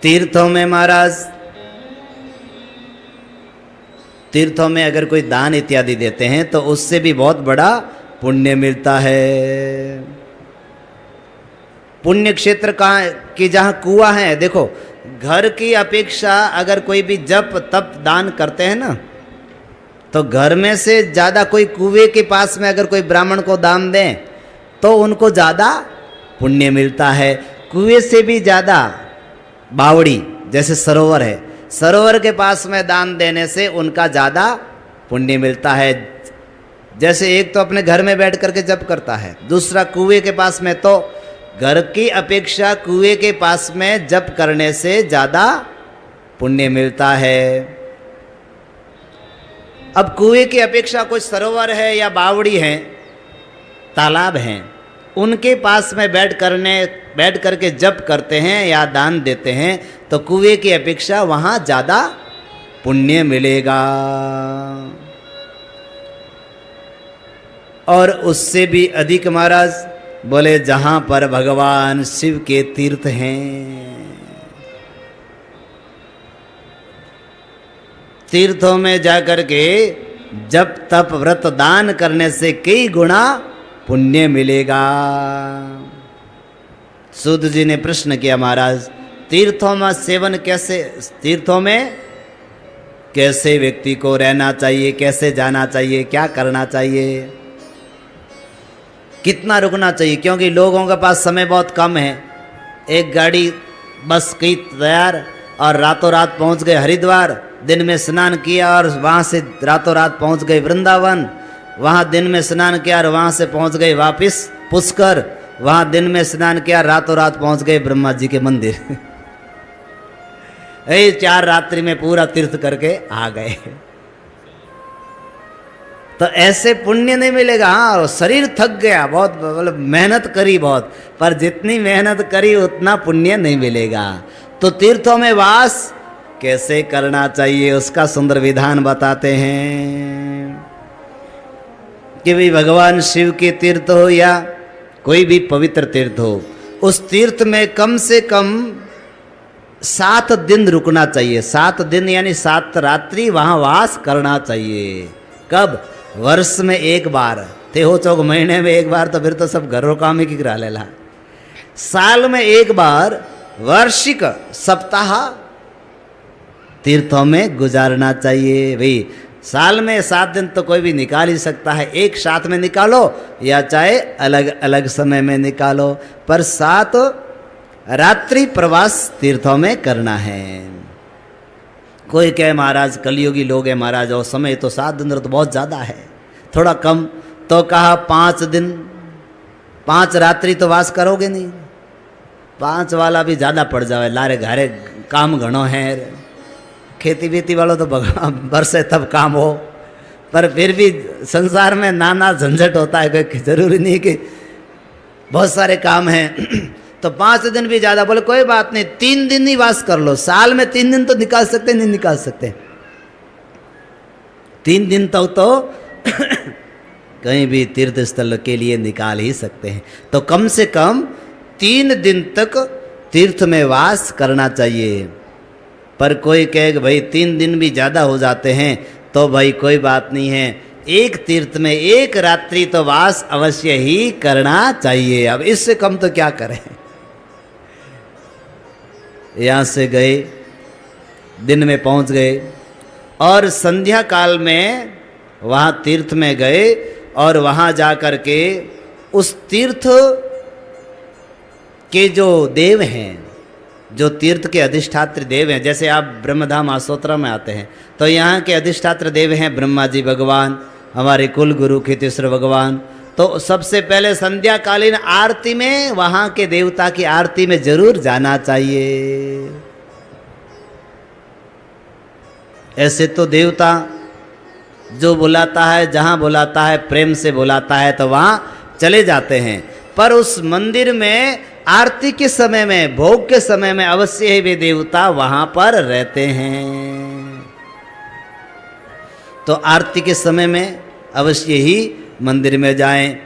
तीर्थों में महाराज, तीर्थों में अगर कोई दान इत्यादि देते हैं तो उससे भी बहुत बड़ा पुण्य मिलता है। पुण्य क्षेत्र कहाँ कि जहाँ कुआं है, देखो घर की अपेक्षा अगर कोई भी जप तप दान करते हैं ना, तो घर में से ज़्यादा कोई कुएं के पास में अगर कोई ब्राह्मण को दान दें तो उनको ज़्यादा पुण्य मिलता है। कुएं से भी ज़्यादा बावड़ी जैसे सरोवर है, सरोवर के पास में दान देने से उनका ज़्यादा पुण्य मिलता है। जैसे एक तो अपने घर में बैठ करके जप करता है, दूसरा कुएं के पास में, तो घर की अपेक्षा कुएं के पास में जप करने से ज़्यादा पुण्य मिलता है। अब कुएं की अपेक्षा कोई सरोवर है या बावड़ी है, तालाब हैं, उनके पास में बैठ करके जप करते हैं या दान देते हैं तो कुएं की अपेक्षा वहाँ ज़्यादा पुण्य मिलेगा। और उससे भी अधिक महाराज बोले जहाँ पर भगवान शिव के तीर्थ हैं, तीर्थों में जाकर के जप तप व्रत दान करने से कई गुना पुण्य मिलेगा। सूत जी ने प्रश्न किया, महाराज तीर्थों में सेवन कैसे, तीर्थों में कैसे व्यक्ति को रहना चाहिए, कैसे जाना चाहिए, क्या करना चाहिए, कितना रुकना चाहिए, क्योंकि लोगों के पास समय बहुत कम है। एक गाड़ी बस की तैयार और रातों रात पहुंच गए हरिद्वार, दिन में स्नान किया और वहाँ से रातों रात पहुंच गए वृंदावन, वहाँ दिन में स्नान किया और वहाँ से पहुँच गए वापस पुष्कर, वहाँ दिन में स्नान किया रातों रात पहुँच गए ब्रह्मा जी के मंदिर। 4 रात्रि में पूरा तीर्थ करके आ गए। तो ऐसे पुण्य नहीं मिलेगा। हाँ, शरीर थक गया बहुत, मतलब मेहनत करी बहुत, पर जितनी मेहनत करी उतना पुण्य नहीं मिलेगा। तो तीर्थों में वास कैसे करना चाहिए उसका सुंदर विधान बताते हैं कि भाई भगवान शिव के तीर्थ हो या कोई भी पवित्र तीर्थ हो, उस तीर्थ में कम से कम 7 दिन रुकना चाहिए। 7 दिन यानी 7 रात्रि वहाँ वास करना चाहिए। कब? वर्ष में एक बार, थे हो चौक महीने में एक बार, तो फिर तो सब घरों काम ही करा लेला। साल में एक बार वार्षिक सप्ताह तीर्थों में गुजारना चाहिए। भाई साल में 7 दिन तो कोई भी निकाल ही सकता है, एक साथ में निकालो या चाहे अलग अलग समय में निकालो, पर 7 रात्रि प्रवास तीर्थों में करना है। कोई कहे महाराज कलयुगी लोग हैं महाराज, और समय तो 7 दिन तो बहुत ज़्यादा है, थोड़ा कम, तो कहा 5 दिन 5 रात्रि तो वास करोगे नहीं, 5 वाला भी ज़्यादा पड़ जाए, लारे घरे काम घणो है, खेती बेती वालों तो बरसे तब काम हो, पर फिर भी संसार में नाना झंझट होता है, कोई जरूरी नहीं कि बहुत सारे काम हैं। तो 5 दिन भी ज़्यादा, बोले कोई बात नहीं 3 दिन ही वास कर लो, साल में 3 दिन तो निकाल सकते, नहीं निकाल सकते 3 दिन तो कहीं भी तीर्थ स्थल के लिए निकाल ही सकते हैं। तो कम से कम 3 दिन तक तीर्थ में वास करना चाहिए। पर कोई कहे कि भाई 3 दिन भी ज़्यादा हो जाते हैं, तो भाई कोई बात नहीं है, एक तीर्थ में 1 रात्रि तो वास अवश्य ही करना चाहिए। अब इससे कम तो क्या करें। यहाँ से गए, दिन में पहुँच गए और संध्या काल में वहाँ तीर्थ में गए और वहाँ जा कर के उस तीर्थ के जो देव हैं, जो तीर्थ के अधिष्ठात्र देव हैं, जैसे आप ब्रह्मधाम आसोत्रा में आते हैं तो यहाँ के अधिष्ठात्र देव हैं ब्रह्मा जी भगवान, हमारे कुल गुरु खेतेश्वर भगवान। तो सबसे पहले संध्याकालीन आरती में वहाँ के देवता की आरती में जरूर जाना चाहिए। ऐसे तो देवता जो बुलाता है, जहाँ बुलाता है प्रेम से बुलाता है तो वहाँ चले जाते हैं, पर उस मंदिर में आरती के समय में, भोग के समय में अवश्य ही वे देवता वहाँ पर रहते हैं। तो आरती के समय में अवश्य ही मंदिर में जाएं।